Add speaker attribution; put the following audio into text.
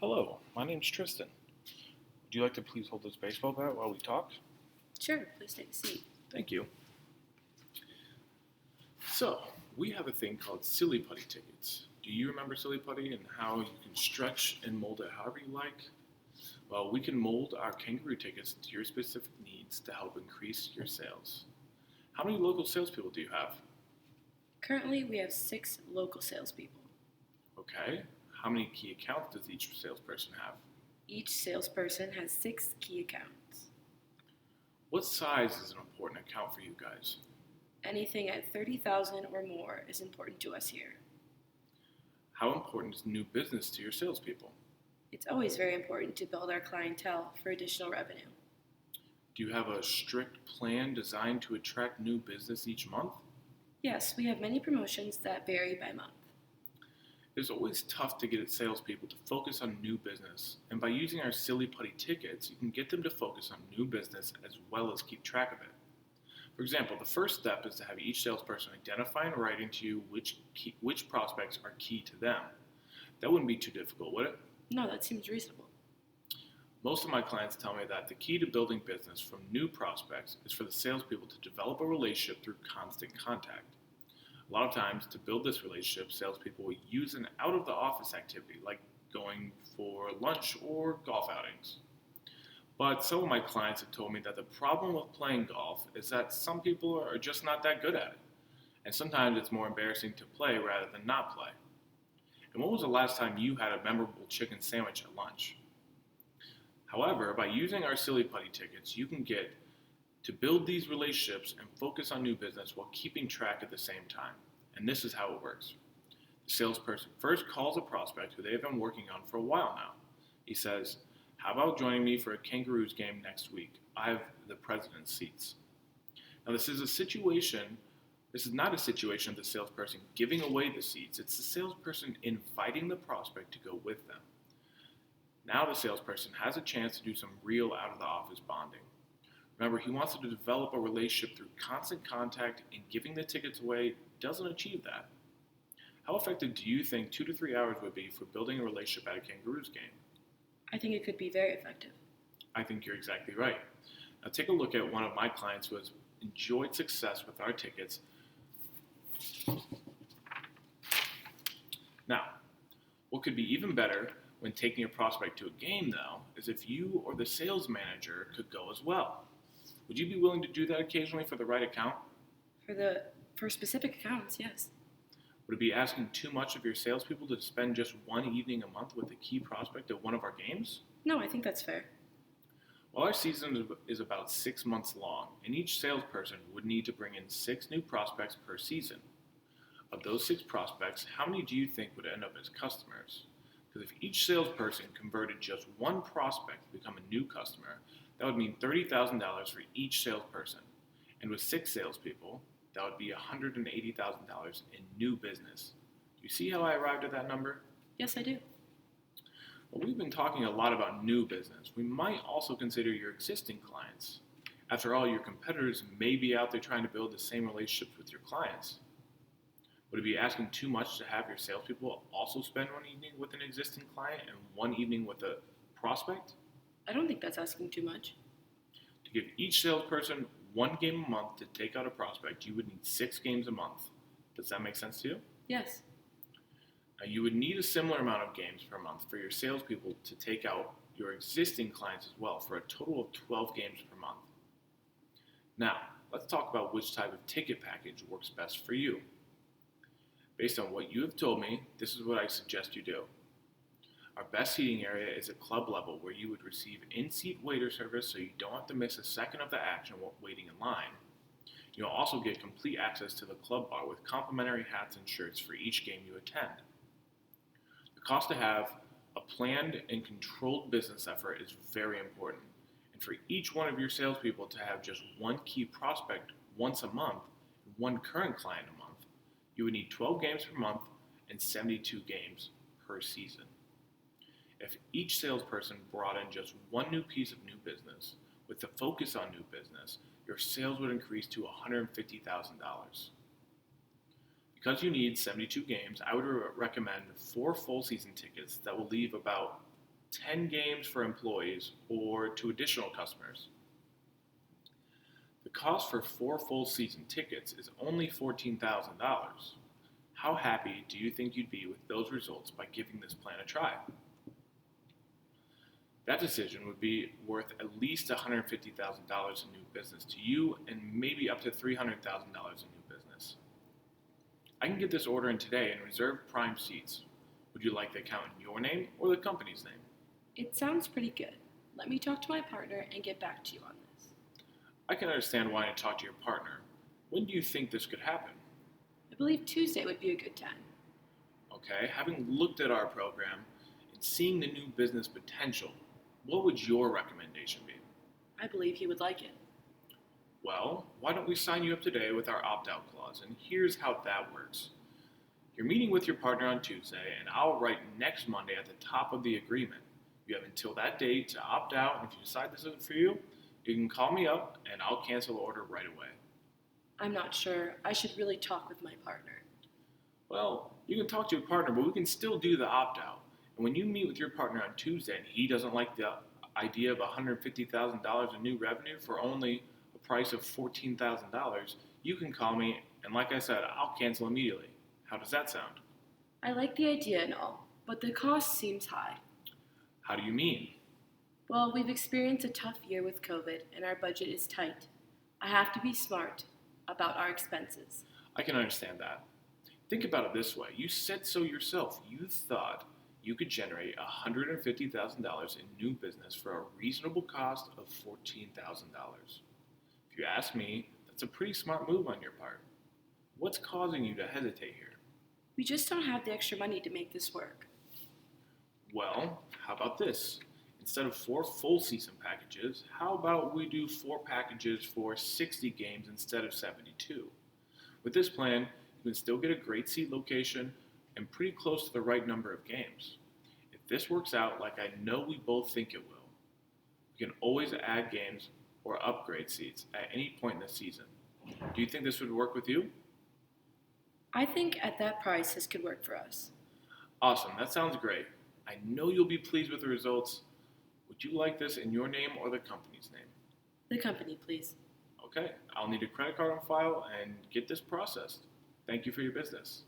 Speaker 1: Hello, my name's Tristan. Would you like to please hold this baseball bat while we talk?
Speaker 2: Sure, please take a seat.
Speaker 1: Thank you. So, we have a thing called Silly Putty tickets. Do you remember Silly Putty and how you can stretch and mold it however you like? Well, we can mold our kangaroo tickets to your specific needs to help increase your sales. How many local salespeople do you have?
Speaker 2: Currently, we have 6 local salespeople.
Speaker 1: Okay. How many key accounts does each salesperson have?
Speaker 2: Each salesperson has 6 key accounts.
Speaker 1: What size is an important account for you guys?
Speaker 2: Anything at 30,000 or more is important to us here.
Speaker 1: How important is new business to your salespeople?
Speaker 2: It's always very important to build our clientele for additional revenue.
Speaker 1: Do you have a strict plan designed to attract new business each month?
Speaker 2: Yes, we have many promotions that vary by month.
Speaker 1: It's always tough to get salespeople to focus on new business, and by using our Silly Putty tickets, you can get them to focus on new business as well as keep track of it. For example, the first step is to have each salesperson identify and write into you which prospects are key to them. That wouldn't be too difficult, would it?
Speaker 2: No, that seems reasonable.
Speaker 1: Most of my clients tell me that the key to building business from new prospects is for the salespeople to develop a relationship through constant contact. A lot of times, to build this relationship, salespeople will use an out-of-the-office activity like going for lunch or golf outings. But some of my clients have told me that the problem with playing golf is that some people are just not that good at it, and sometimes it's more embarrassing to play rather than not play. And when was the last time you had a memorable chicken sandwich at lunch? However, by using our Silly Putty tickets, you can get to build these relationships and focus on new business while keeping track at the same time. And this is how it works. The salesperson first calls a prospect who they have been working on for a while now. He says, "How about joining me for a Kangaroos game next week? I have the president's seats." Now this is not a situation of the salesperson giving away the seats. It's the salesperson inviting the prospect to go with them. Now the salesperson has a chance to do some real out-of-the-office bonding. Remember, he wants to develop a relationship through constant contact, and giving the tickets away doesn't achieve that. How effective do you think 2 to 3 hours would be for building a relationship at a Kangaroos game?
Speaker 2: I think it could be very effective.
Speaker 1: I think you're exactly right. Now take a look at one of my clients who has enjoyed success with our tickets. Now, what could be even better when taking a prospect to a game, though, is if you or the sales manager could go as well. Would you be willing to do that occasionally for the right account?
Speaker 2: For specific accounts, yes.
Speaker 1: Would it be asking too much of your salespeople to spend just one evening a month with a key prospect at one of our games?
Speaker 2: No, I think that's fair.
Speaker 1: Well, our season is about 6 months long, and each salesperson would need to bring in 6 new prospects per season. Of those 6 prospects, how many do you think would end up as customers? Because if each salesperson converted just one prospect to become a new customer, that would mean $30,000 for each salesperson. And with 6 salespeople, that would be $180,000 in new business. Do you see how I arrived at that number?
Speaker 2: Yes, I do.
Speaker 1: Well, we've been talking a lot about new business. We might also consider your existing clients. After all, your competitors may be out there trying to build the same relationships with your clients. Would it be asking too much to have your salespeople also spend one evening with an existing client and one evening with a prospect?
Speaker 2: I don't think that's asking too much.
Speaker 1: To give each salesperson 1 game a month to take out a prospect, you would need 6 games a month. Does that make sense to you?
Speaker 2: Yes.
Speaker 1: Now, you would need a similar amount of games per month for your salespeople to take out your existing clients as well, for a total of 12 games per month. Now, let's talk about which type of ticket package works best for you. Based on what you have told me, this is what I suggest you do. Our best seating area is at club level, where you would receive in-seat waiter service so you don't have to miss a second of the action while waiting in line. You'll also get complete access to the club bar with complimentary hats and shirts for each game you attend. The cost to have a planned and controlled business effort is very important, and for each one of your salespeople to have just one key prospect once a month and one current client a month, you would need 12 games per month and 72 games per season. If each salesperson brought in just one new piece of new business, with the focus on new business, your sales would increase to $150,000. Because you need 72 games, I would recommend 4 full season tickets that will leave about 10 games for employees, or to additional customers. The cost for 4 full season tickets is only $14,000. How happy do you think you'd be with those results by giving this plan a try? That decision would be worth at least $150,000 in new business to you and maybe up to $300,000 in new business. I can get this order in today and reserve prime seats. Would you like the account in your name or the company's name?
Speaker 2: It sounds pretty good. Let me talk to my partner and get back to you on this.
Speaker 1: I can understand why you talk to your partner. When do you think this could happen?
Speaker 2: I believe Tuesday would be a good time.
Speaker 1: Okay, having looked at our program and seeing the new business potential, what would your recommendation be?
Speaker 2: I believe he would like it.
Speaker 1: Well, why don't we sign you up today with our opt-out clause, and here's how that works. You're meeting with your partner on Tuesday, and I'll write next Monday at the top of the agreement. You have until that date to opt out, and if you decide this isn't for you, you can call me up and I'll cancel the order right away.
Speaker 2: I'm not sure. I should really talk with my partner.
Speaker 1: Well, you can talk to your partner, but we can still do the opt-out. And when you meet with your partner on Tuesday and he doesn't like the idea of $150,000 in new revenue for only a price of $14,000, you can call me, and like I said, I'll cancel immediately. How does that sound?
Speaker 2: I like the idea and all, but the cost seems high.
Speaker 1: How do you mean?
Speaker 2: Well, we've experienced a tough year with COVID and our budget is tight. I have to be smart about our expenses.
Speaker 1: I can understand that. Think about it this way. You said so yourself. You thought you could generate $150,000 in new business for a reasonable cost of $14,000. If you ask me, that's a pretty smart move on your part. What's causing you to hesitate here?
Speaker 2: We just don't have the extra money to make this work.
Speaker 1: Well, how about this? Instead of 4 full season packages, how about we do 4 packages for 60 games instead of 72? With this plan, you can still get a great seat location and pretty close to the right number of games. If this works out like I know we both think it will, we can always add games or upgrade seats at any point in the season. Do you think this would work with you?
Speaker 2: I think at that price this could work for us.
Speaker 1: Awesome, that sounds great. I know you'll be pleased with the results. Would you like this in your name or the company's name?
Speaker 2: The company, please.
Speaker 1: Okay, I'll need a credit card on file and get this processed. Thank you for your business.